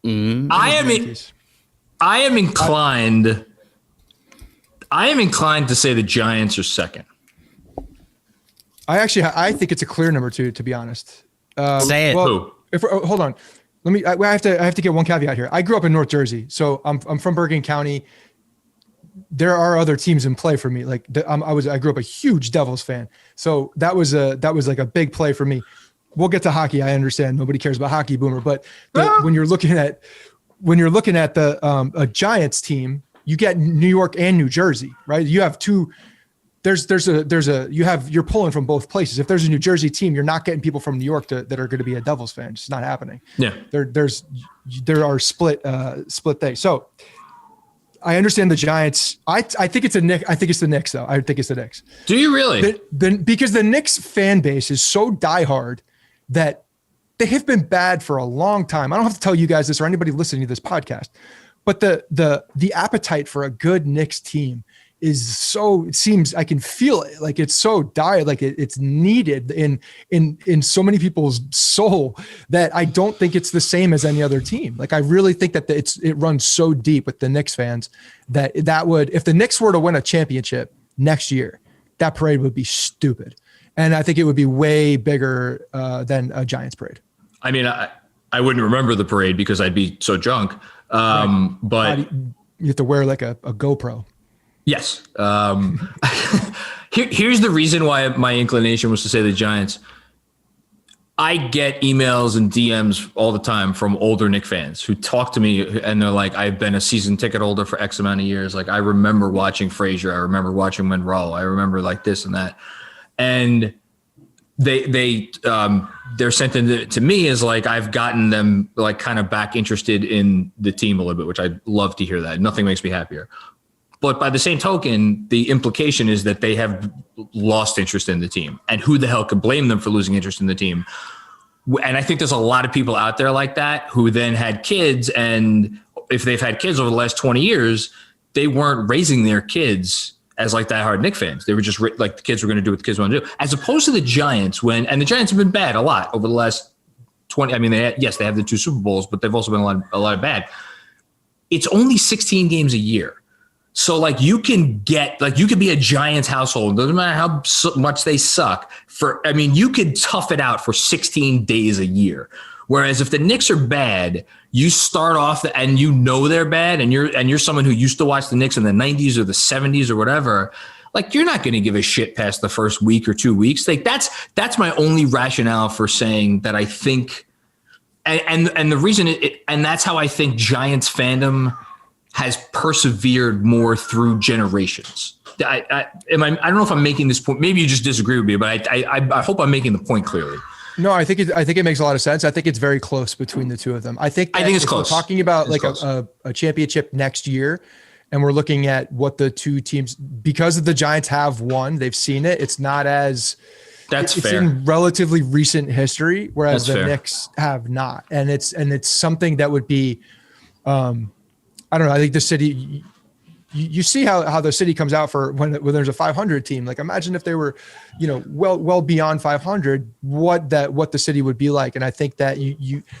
I am inclined to say the Giants are second. I think it's a clear number 2, to be honest. Say it. Who? Hold on. I have to get one caveat here. I grew up in North Jersey, so I'm from Bergen County. there are other teams in play for me. Like I grew up a huge Devils fan. So that was like a big play for me. We'll get to hockey. I understand nobody cares about hockey, Boomer, but when you're looking at the a Giants team, you get New York and New Jersey, right? You have two. You're pulling from both places. If there's a New Jersey team, you're not getting people from New York that are going to be a Devils fan. It's not happening. Yeah. There are split things. So I understand the Giants. I think it's the Knicks though. I think it's the Knicks. Do you really? Because the Knicks fan base is so diehard that they have been bad for a long time. I don't have to tell you guys this or anybody listening to this podcast, but the appetite for a good Knicks team is so, it seems, I can feel it. Like it's so dire, like it's needed in so many people's soul that I don't think it's the same as any other team. Like I really think that it runs so deep with the Knicks fans that would, if the Knicks were to win a championship next year, that parade would be stupid. And I think it would be way bigger than a Giants parade. I mean, I wouldn't remember the parade because I'd be so drunk. Right. But you have to wear like a GoPro. Yes. Here's the reason why my inclination was to say the Giants. I get emails and DMs all the time from older Knick fans who talk to me and they're like, I've been a season ticket holder for X amount of years. Like I remember watching Frazier. I remember watching Monroe. I remember like this and that. And they're sent to me as like, I've gotten them like kind of back interested in the team a little bit, which I'd love to hear that. Nothing makes me happier. But by the same token, the implication is that they have lost interest in the team. And who the hell could blame them for losing interest in the team? And I think there's a lot of people out there like that who then had kids. And if they've had kids over the last 20 years, they weren't raising their kids as like diehard Knick fans. They were just like the kids were going to do what the kids want to do. As opposed to the Giants and the Giants have been bad a lot over the last 20. I mean, they have the 2 Super Bowls, but they've also been a lot of bad. It's only 16 games a year. So like you can be a Giants household, doesn't matter how much they suck you could tough it out for 16 days a year. Whereas if the Knicks are bad, you start off and they're bad and you're someone who used to watch the Knicks in the 90s or the 70s or whatever, like you're not going to give a shit past the first week or 2 weeks. Like that's my only rationale for saying that I think and the reason and that's how I think Giants fandom has persevered more through generations. I don't know if I'm making this point. Maybe you just disagree with me, but I hope I'm making the point clearly. No, I think it makes a lot of sense. I think it's very close between the two of them. I think it's close. We're talking about like a championship next year, and we're looking at what the two teams, because the Giants have won, they've seen it. It's not as it's fair. In relatively recent history, whereas the Knicks have not, and it's something that would be. I don't know. I think the city, you see how the city comes out for when there's a 500 team. Like imagine if they were, well beyond 500, what the city would be like. And I think that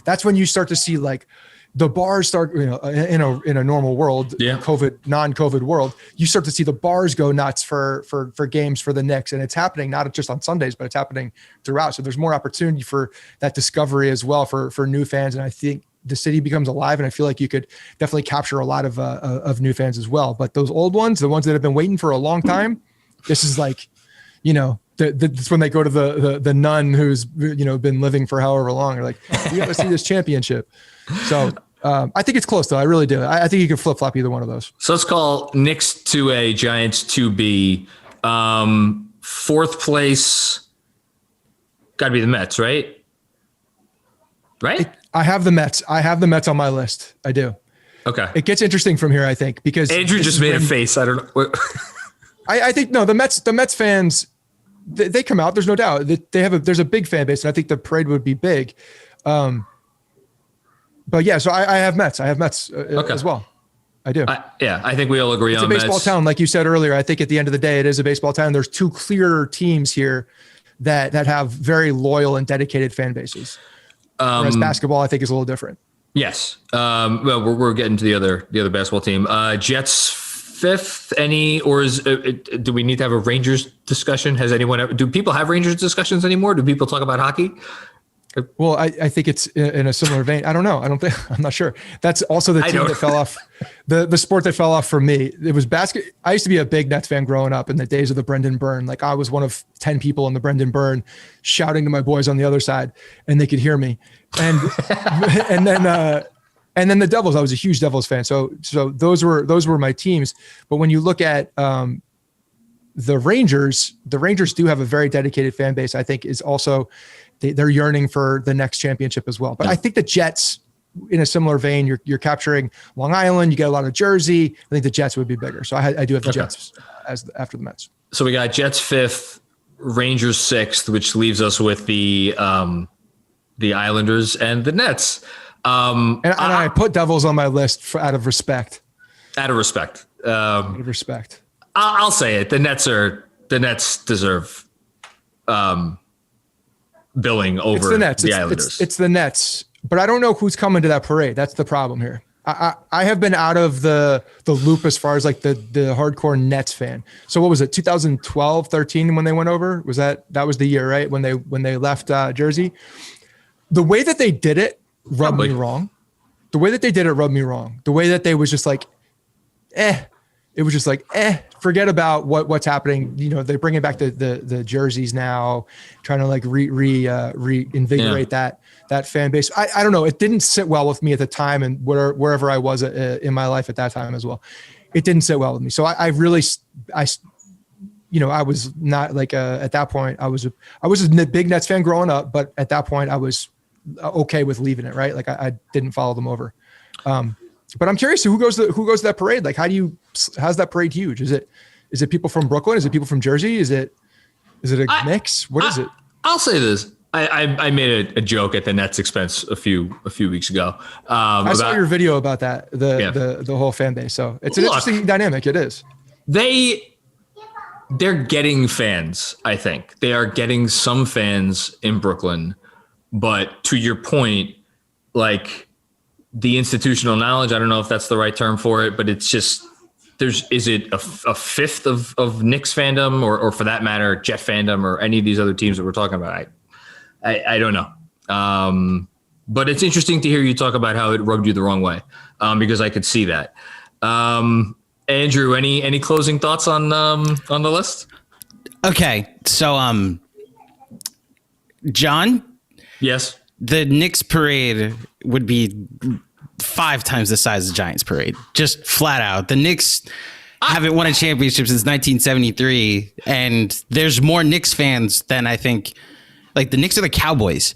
that's when you start to see like the bars start, in a normal world, non-COVID world, you start to see the bars go nuts for games for the Knicks. And it's happening not just on Sundays, but it's happening throughout. So there's more opportunity for that discovery as well for new fans. And I think the city becomes alive, and I feel like you could definitely capture a lot of new fans as well. But those old ones, the ones that have been waiting for a long time, this is like, that's when they go to the nun who's been living for however long. They're like, we got to see this championship. So I think it's close though. I really do. I think you can flip flop either one of those. So let's call Knicks 2A, Giants 2B. 4th place, got to be the Mets, right? Right? I have the Mets. On my list. I do. Okay. It gets interesting from here, I think, because Andrew just made a face. I don't know. I think no. The Mets fans, they come out. There's no doubt that there's a big fan base, and I think the parade would be big. But yeah, so I have Mets. I have Mets as well. I do. I think we all agree on Mets. It's a baseball town, like you said earlier. I think at the end of the day, it is a baseball town. There's 2 clear teams here that have very loyal and dedicated fan bases. Whereas basketball, I think, is a little different. Yes. Well, we're getting to the other basketball team. Jets 5th. Do we need to have a Rangers discussion? Do people have Rangers discussions anymore? Do people talk about hockey? Well, I think it's in a similar vein. I don't know. I'm not sure. That's also the team that fell off, the sport that fell off for me. It was basket. I used to be a big Nets fan growing up in the days of the Brendan Byrne. Like I was one of 10 people in the Brendan Byrne shouting to my boys on the other side and they could hear me. And, and then the Devils, I was a huge Devils fan. So those were my teams. But when you look at, the Rangers do have a very dedicated fan base. I think is also, they're yearning for the next championship as well. But I think the Jets, in a similar vein, you're capturing Long Island. You get a lot of Jersey. I think the Jets would be bigger. So I do have the Jets after the Mets. So we got Jets 5th, Rangers 6th, which leaves us with the Islanders and the Nets. And I put Devils on my list out of respect. Out of respect. I'll say it. The Nets deserve billing over the Islanders. It's the Nets, but I don't know who's coming to that parade. That's the problem here. I have been out of the loop as far as like the hardcore Nets fan. So what was it? 2012, 13 when they went over? That was the year, right? When they left Jersey. The way that they did it rubbed me wrong. The way that they was just like, it was just like, forget about what's happening. You know, they're bringing back the jerseys now, trying to like reinvigorate that fan base. I don't know. It didn't sit well with me at the time, and wherever I was in my life at that time as well, it didn't sit well with me. So I was not like at that point. I was a big Nets fan growing up, but at that point I was okay with leaving it. Right, like I didn't follow them over. But I'm curious who goes to that parade. Like, how's that parade huge? Is it people from Brooklyn? Is it people from Jersey? Is it a mix? What is it? I'll say this. I made a joke at the Nets expense a few weeks ago. I saw your video about that, the whole fan base. So it's an interesting dynamic. It is. They're getting fans. I think they are getting some fans in Brooklyn, but to your point, like, the institutional knowledge, I don't know if that's the right term for it, but it's just, is it a fifth of Knicks fandom or for that matter, Jet fandom or any of these other teams that we're talking about? I don't know. But it's interesting to hear you talk about how it rubbed you the wrong way, because I could see that. Andrew, any closing thoughts on the list? Okay. So, John? Yes. The Knicks parade would be 5 times the size of the Giants parade. Just flat out. The Knicks haven't won a championship since 1973, and there's more Knicks fans than I think. Like, the Knicks are the Cowboys.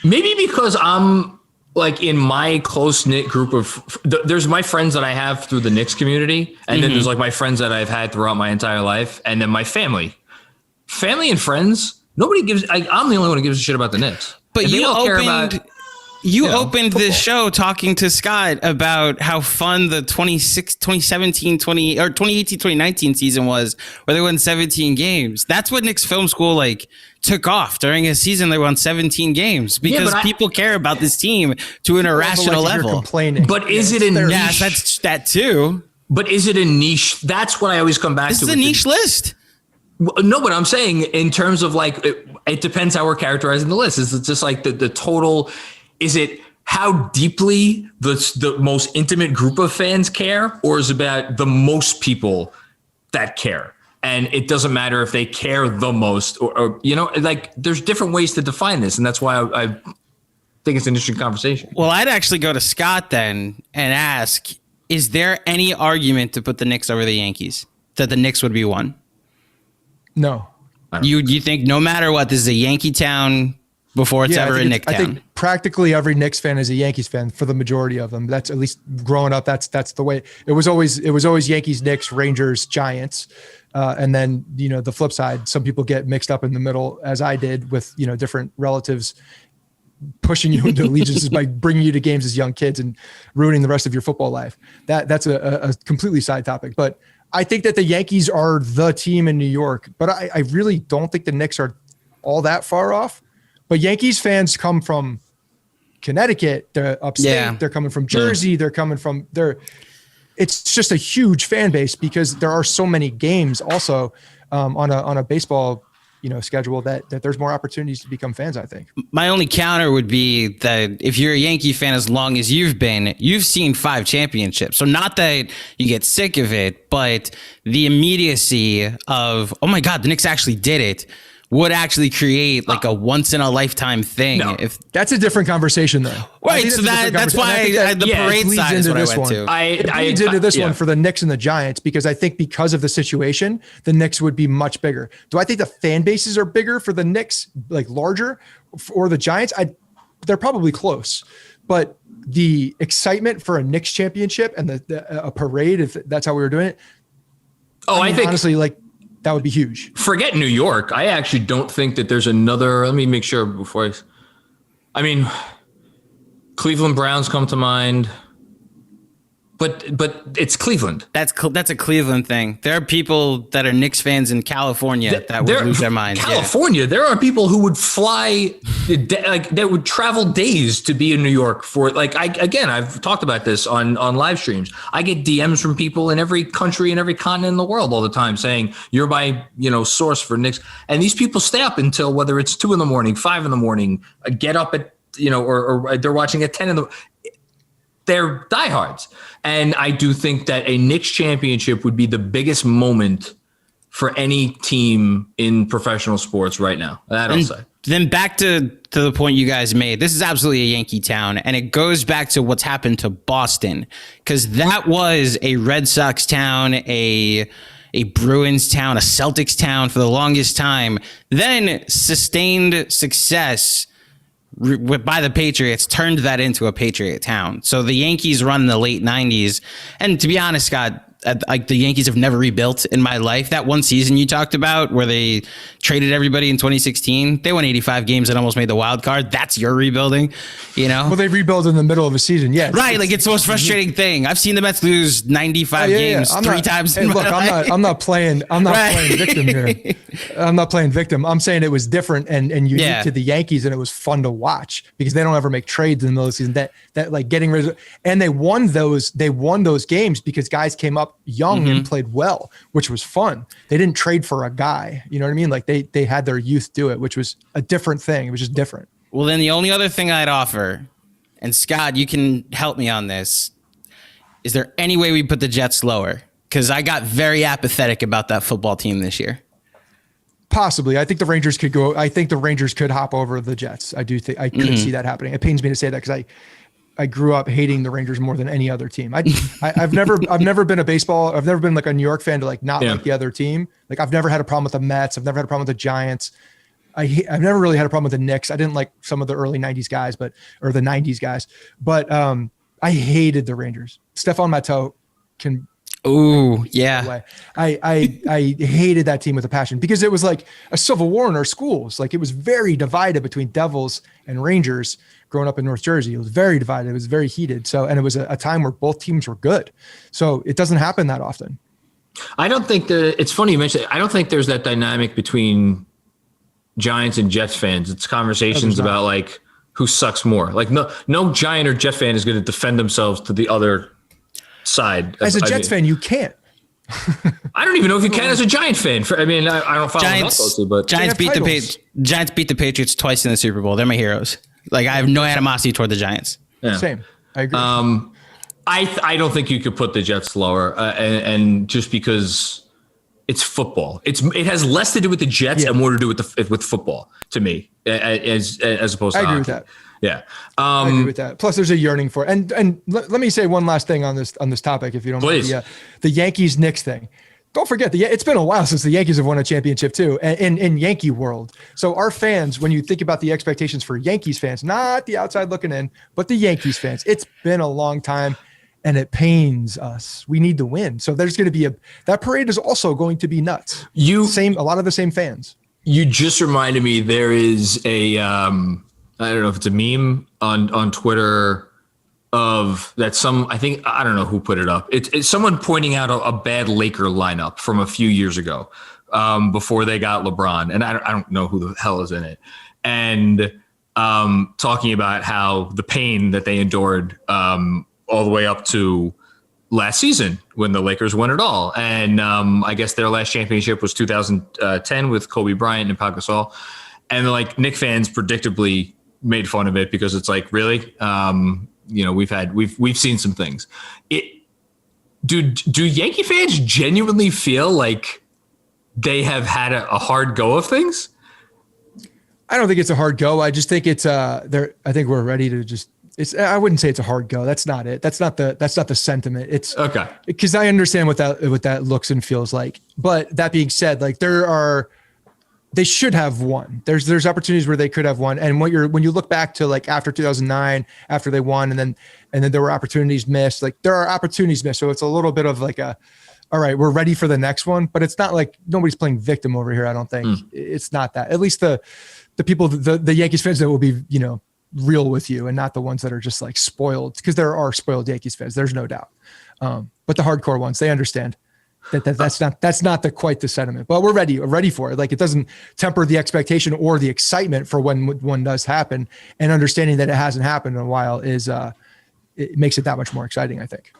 Maybe because I'm like in my close knit group of. There's my friends that I have through the Knicks community, and then there's like my friends that I've had throughout my entire life, and then my family and friends. Nobody gives. I'm the only one who gives a shit about the Knicks. But you opened this show talking to Scott about how fun the 2018, 2019 season was, where they won 17 games. That's what Knicks Film School like took off during a season. They won 17 games because people care about this team to an irrational level. Complaining. But is it a niche? Yes, that's that too. But is it a niche? That's what I always come back to. This is a niche list. No, but I'm saying in terms of like, it depends how we're characterizing the list. Is it just like the total? Is it how deeply the most intimate group of fans care, or is it about the most people that care? And it doesn't matter if they care the most, or like there's different ways to define this, and that's why I think it's an interesting conversation. Well, I'd actually go to Scott then and ask: is there any argument to put the Knicks over the Yankees? That the Knicks would be one? No. You think no matter what, this is a Yankee town before it's ever a Knick town? I think practically every Knicks fan is a Yankees fan for the majority of them. That's at least growing up. That's the way it was always Yankees, Knicks, Rangers, Giants. And then, the flip side, some people get mixed up in the middle, as I did with, different relatives pushing you into allegiances by bringing you to games as young kids and ruining the rest of your football life. That's a completely side topic, but I think that the Yankees are the team in New York, but I really don't think the Knicks are all that far off. But Yankees fans come from Connecticut, they're upstate, they're coming from Jersey, they're coming from there. It's just a huge fan base because there are so many games also on a baseball, schedule that there's more opportunities to become fans, I think. My only counter would be that if you're a Yankee fan as long as you've seen 5 championships. So not that you get sick of it, but the immediacy of, oh my God, the Knicks actually did it, would actually create like a once in a lifetime thing. No, if that's a different conversation though. Right. So that's why the parade side is what I went to. It leads into this one for the Knicks and the Giants, because I think because of the situation, the Knicks would be much bigger. Do I think the fan bases are bigger for the Knicks, like larger, or the Giants? They're probably close, but the excitement for a Knicks championship and a parade, if that's how we were doing it. I think honestly, like, that would be huge. Forget New York. I actually don't think that there's another. Let me make sure before I mean, Cleveland Browns come to mind, but it's Cleveland. That's a Cleveland thing. There are people that are Knicks fans in California that would lose their minds. California, there are people who would fly, like that would travel days to be in New York for, like, I've talked about this on live streams. I get DMs from people in every country and every continent in the world all the time saying, you're my, source for Knicks. And these people stay up until whether it's 2 a.m, 5 a.m, get up at, or they're watching at 10 a.m. They're diehards. And I do think that a Knicks championship would be the biggest moment for any team in professional sports right now. That I'll say. Then back to the point you guys made, this is absolutely a Yankee town. And it goes back to what's happened to Boston, because that was a Red Sox town, a Bruins town, a Celtics town for the longest time. Then sustained success by the Patriots turned that into a Patriot town. So the Yankees run in the late 90s. And to be honest, Scott, like the Yankees have never rebuilt in my life. That one season you talked about where they traded everybody in 2016, they won 85 games and almost made the wild card. That's your rebuilding, Well, they rebuild in the middle of a season. Yeah. Right. Like it's the most frustrating thing. I've seen the Mets lose 95 games three times. I'm not playing victim here. I'm not playing victim. I'm saying it was different and unique to the Yankees, and it was fun to watch because they don't ever make trades in the middle of the season. That like getting rid of, and they won those games because guys came up young and played well, which was fun. They didn't trade for a guy, you know what I mean? Like they had their youth do it, which was a different thing. It was just different. Well, then the only other thing I'd offer, and Scott, you can help me on this. Is there any way we put the Jets lower? Because I got very apathetic about that football team this year. Possibly. I think the Rangers could go. I think the Rangers could hop over the Jets. I do think I could see that happening. It pains me to say that because I grew up hating the Rangers more than any other team. I've never been I've never been like a New York fan to like not like the other team. Like I've never had a problem with the Mets. I've never had a problem with the Giants. I've never really had a problem with the Knicks. I didn't like some of the early 90s guys, or the 90s guys, but I hated the Rangers. Stephon Matteau can. Oh yeah. I hated that team with a passion because it was like a civil war in our schools. Like it was very divided between Devils and Rangers. Growing up in North Jersey, it was very divided. It was very heated. So, and it was a time where both teams were good. So it doesn't happen that often. I don't think it's funny you mentioned it. I don't think there's that dynamic between Giants and Jets fans. It's conversations about like who sucks more. Like no Giant or Jet fan is going to defend themselves to the other side. As a Jets fan, you can't. I don't even know if you can as a Giant fan. I don't follow them closely, but Giants beat the Patriots twice in the Super Bowl. They're my heroes. Like I have no animosity toward the Giants. Yeah. Same. I agree. I don't think you could put the Jets lower, and just because it's football, it has less to do with the Jets and more to do with football to me, as opposed to I agree hockey. with that. Yeah, I agree with that. Plus, there's a yearning for it. And let me say one last thing on this topic, if you don't mind. The Yankees Knicks thing. Don't forget it's been a while since the Yankees have won a championship too, in Yankee world. So our fans, when you think about the expectations for Yankees fans, not the outside looking in, but the Yankees fans, it's been a long time, and it pains us. We need to win. So there's going to be that parade is also going to be nuts. A lot of the same fans. You just reminded me. There is a I don't know if it's a meme on Twitter. Of that I don't know who put it up. It's someone pointing out a bad Laker lineup from a few years ago before they got LeBron. And I don't know who the hell is in it. And talking about how the pain that they endured all the way up to last season when the Lakers won it all. And I guess their last championship was 2010 with Kobe Bryant and Pau Gasol. And like Knick fans predictably made fun of it because it's like, really? We've seen some things. Do Yankee fans genuinely feel like they have had a hard go of things? I don't think it's a hard go. I just think it's I think we're ready to just. I wouldn't say it's a hard go. That's not it. That's not the sentiment. It's okay because I understand what that looks and feels like. But that being said, like they should have won. There's opportunities where they could have won. And when you look back to like after 2009, after they won, and then there were opportunities missed. Like there are opportunities missed. So it's a little bit of like all right, we're ready for the next one. But it's not like nobody's playing victim over here. I don't think it's not that. At least the people, the Yankees fans that will be, real with you and not the ones that are just like spoiled, because there are spoiled Yankees fans. There's no doubt. But the hardcore ones, they understand that's not quite the sentiment, but we're ready for it. Like it doesn't temper the expectation or the excitement for when one does happen, and understanding that it hasn't happened in a while it makes it that much more exciting, I think.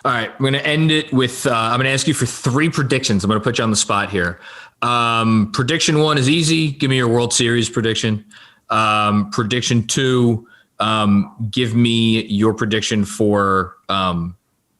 All right. I'm going to end it with, I'm going to ask you for 3 predictions. I'm going to put you on the spot here. Prediction 1 is easy. Give me your World Series prediction. Prediction 2, give me your prediction for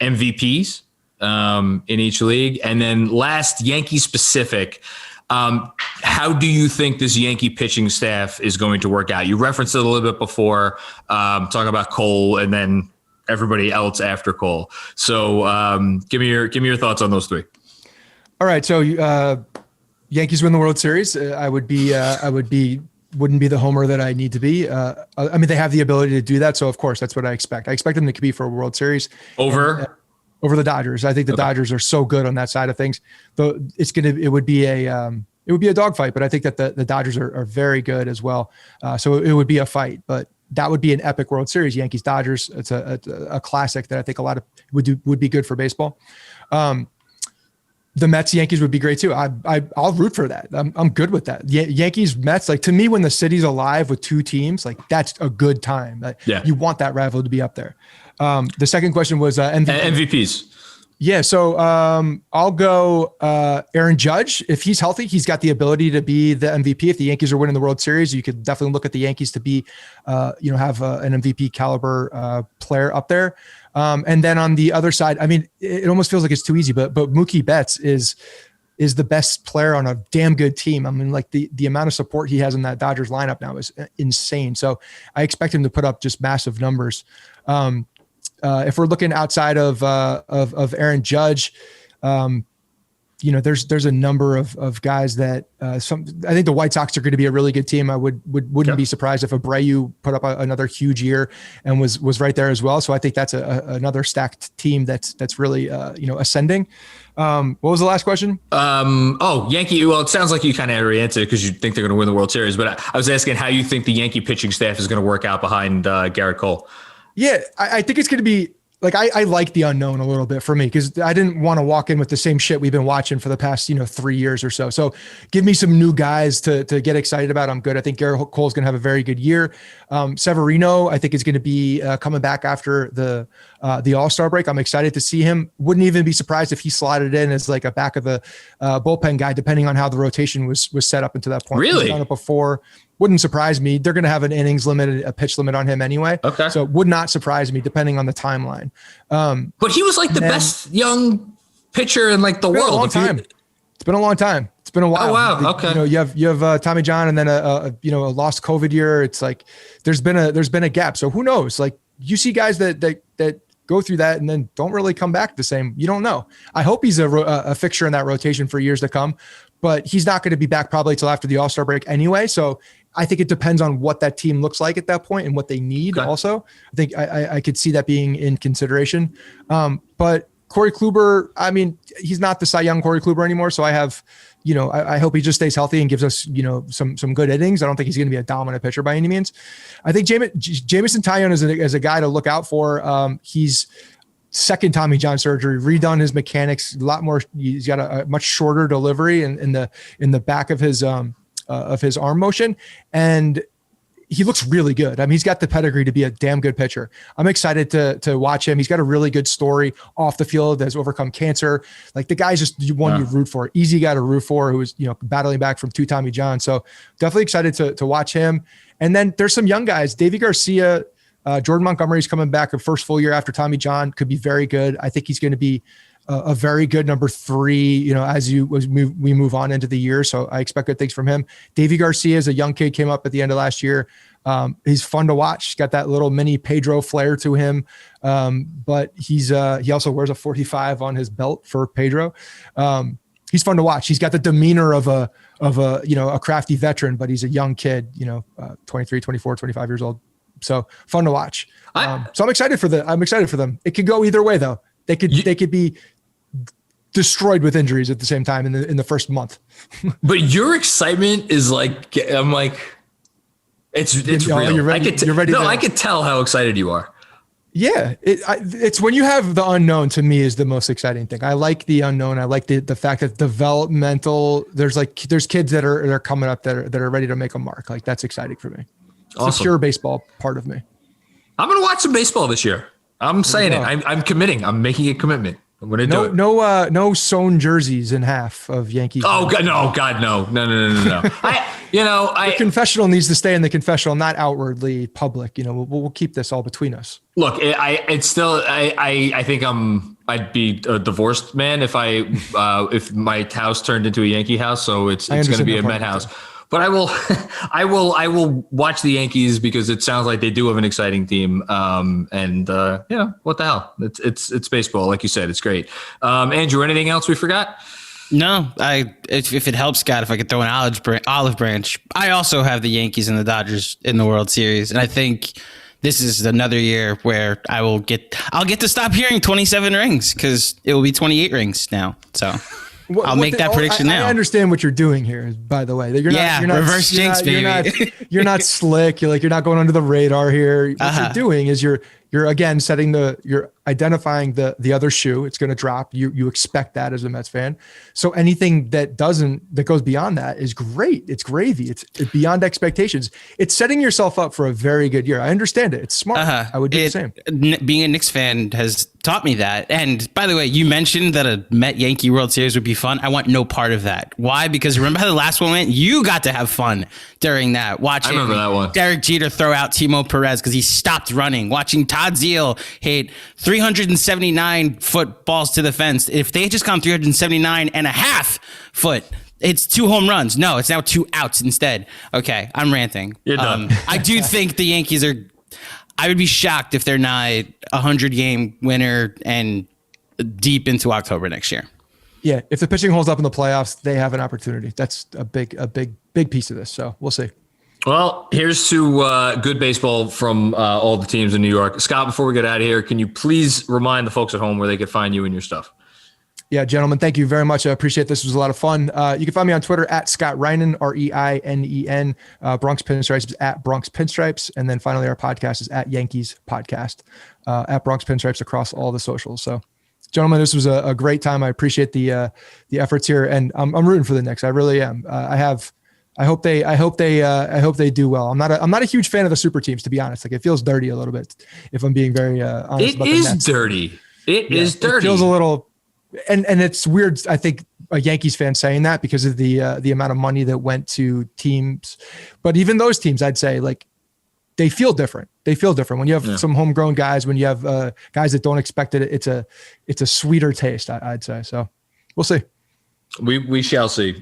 MVPs in each league. And then last, Yankee specific. How do you think this Yankee pitching staff is going to work out? You referenced it a little bit before, talking about Cole and then everybody else after Cole. So give me your thoughts on those 3. All right. So Yankees win the World Series. Wouldn't be the homer that I need to be. I mean, they have the ability to do that. So of course, that's what I expect. I expect them to compete for a World Series over the Dodgers. I think the Dodgers are so good on that side of things. Though it would be a dogfight, but I think that the Dodgers are very good as well. So it would be a fight, but that would be an epic World Series. Yankees Dodgers. It's a classic that I think a lot of would be good for baseball. The Mets Yankees would be great too. I'll root for that. I'm good with that. Yankees Mets, like to me, when the city's alive with 2 teams, like that's a good time. Like, you want that rivalry to be up there. The second question was MVPs. Yeah. So I'll go Aaron Judge. If he's healthy, he's got the ability to be the MVP. If the Yankees are winning the World Series, you could definitely look at the Yankees to be, have an MVP caliber player up there. And then on the other side, I mean, it almost feels like it's too easy, but Mookie Betts is the best player on a damn good team. I mean, like the amount of support he has in that Dodgers lineup now is insane. So I expect him to put up just massive numbers. If we're looking outside of Aaron Judge, there's a number of guys that I think the White Sox are going to be a really good team. I wouldn't be surprised if Abreu put up another huge year and was right there as well. So I think that's another stacked team that's really ascending. What was the last question? Yankee. Well, it sounds like you kind of already answered because you think they're going to win the World Series. But I was asking how you think the Yankee pitching staff is going to work out behind Garrett Cole. Yeah, I think it's going to be like, I like the unknown a little bit for me, because I didn't want to walk in with the same shit we've been watching for the past, 3 years or so. So give me some new guys to get excited about. I'm good. I think Garrett Cole's going to have a very good year. Severino, I think is going to be coming back after the All-Star break. I'm excited to see him. Wouldn't even be surprised if he slotted in as like a back of the bullpen guy, depending on how the rotation was set up until that point. Really? He's done it before. Wouldn't surprise me. They're going to have an innings limit, a pitch limit on him anyway. Okay. So it would not surprise me depending on the timeline. But he was like the best young pitcher in like the world. It's been a long time. It's been a while. Oh, wow. Okay. You have Tommy John and then a lost COVID year. It's like, there's been a gap. So who knows? Like you see guys that go through that and then don't really come back the same. You don't know. I hope he's a fixture in that rotation for years to come, but he's not going to be back probably till after the All-Star break anyway. So I think it depends on what that team looks like at that point and what they need. Okay. Also, I think I could see that being in consideration. But Corey Kluber, I mean, he's not the Cy Young Corey Kluber anymore. So I have, I hope he just stays healthy and gives us, some good innings. I don't think he's going to be a dominant pitcher by any means. I think Jamison Tyone is a guy to look out for. He's second Tommy John surgery, redone his mechanics a lot more. He's got a much shorter delivery in the back of his arm motion, and he looks really good. I mean, he's got the pedigree to be a damn good pitcher. I'm excited to watch him. He's got a really good story off the field, has overcome cancer. Like the guy's just one you root for, easy guy to root for, who was, battling back from 2 Tommy John. So definitely excited to watch him. And then there's some young guys, Davy Garcia, Jordan Montgomery's coming back a first full year after Tommy John, could be very good. I think he's going to be a very good number 3, as we move on into the year. So I expect good things from him. Davy Garcia is a young kid, came up at the end of last year. He's fun to watch. He's got that little mini Pedro flair to him. But he also wears a 45 on his belt for Pedro. He's fun to watch. He's got the demeanor of a crafty veteran, but he's a young kid, 23, 24, 25 years old. So fun to watch. So I'm excited for them. It could go either way though. They could be destroyed with injuries at the same time in the first month. But your excitement is like, I'm like, it's real. You're ready. I could tell how excited you are. Yeah. It's when you have the unknown, to me, is the most exciting thing. I like the unknown. I like the fact that developmental, there's kids that are coming up that are ready to make a mark. Like that's exciting for me. It's awesome. The pure baseball part of me. I'm going to watch some baseball this year. I'm saying it. I'm committing. I'm making a commitment. I'm going to do it. No sewn jerseys in half of Yankees. Oh God, no. The confessional needs to stay in the confessional, not outwardly public. We'll keep this all between us. Look, I think I'd be a divorced man if my house turned into a Yankee house. So it's going to be a Met house. But I will watch the Yankees because it sounds like they do have an exciting team. What the hell? It's baseball, like you said. It's great. Andrew, anything else we forgot? No, if it helps, Scott, if I could throw an olive branch, I also have the Yankees and the Dodgers in the World Series, and I think this is another year where I'll get to stop hearing 27 rings because it will be 28 rings now. So. I'll make that prediction now. I understand what you're doing here, by the way. You're not reverse jinx, baby. You're not slick. You're not going under the radar here. What you're doing is you're again you're identifying the other shoe. It's going to drop. You expect that as a Mets fan. So anything that goes beyond that is great. It's gravy. It's beyond expectations. It's setting yourself up for a very good year. I understand it. It's smart. I would do the same. Being a Knicks fan has taught me that. And by the way, you mentioned that a Met Yankee World Series would be fun. I want no part of that. Why? Because remember how the last one went? You got to have fun during that. Watching I remember that one. Derek Jeter throw out Timo Perez because he stopped running. Watching Todd Zeile hit 379 foot balls to the fence. If they had just gone 379 and a half foot, it's 2 home runs. No, it's now 2 outs instead. Okay, I'm ranting. You're done. I do think the Yankees are. I would be shocked if they're not a 100-game winner and deep into October next year. Yeah, if the pitching holds up in the playoffs, they have an opportunity. That's a big piece of this. So we'll see. Well, here's to good baseball from all the teams in New York. Scott, before we get out of here, can you please remind the folks at home where they could find you and your stuff? Yeah, gentlemen, thank you very much. I appreciate this. It was a lot of fun. You can find me on Twitter at Scott Reinen, Reinen. Bronx Pinstripes is at Bronx Pinstripes. And then finally, our podcast is at Yankees Podcast, at Bronx Pinstripes across all the socials. So, gentlemen, this was a great time. I appreciate the efforts here, and I'm rooting for the Knicks. I really am. I hope they do well. I'm not a huge fan of the super teams, to be honest. Like it feels dirty a little bit, if I'm being very honest. It is dirty. It is dirty. It feels a little. And it's weird, I think, a Yankees fan saying that because of the amount of money that went to teams. But even those teams, I'd say, like, they feel different. They feel different when you have some homegrown guys. When you have guys that don't expect it, it's a sweeter taste. I'd say. So we'll see. We shall see.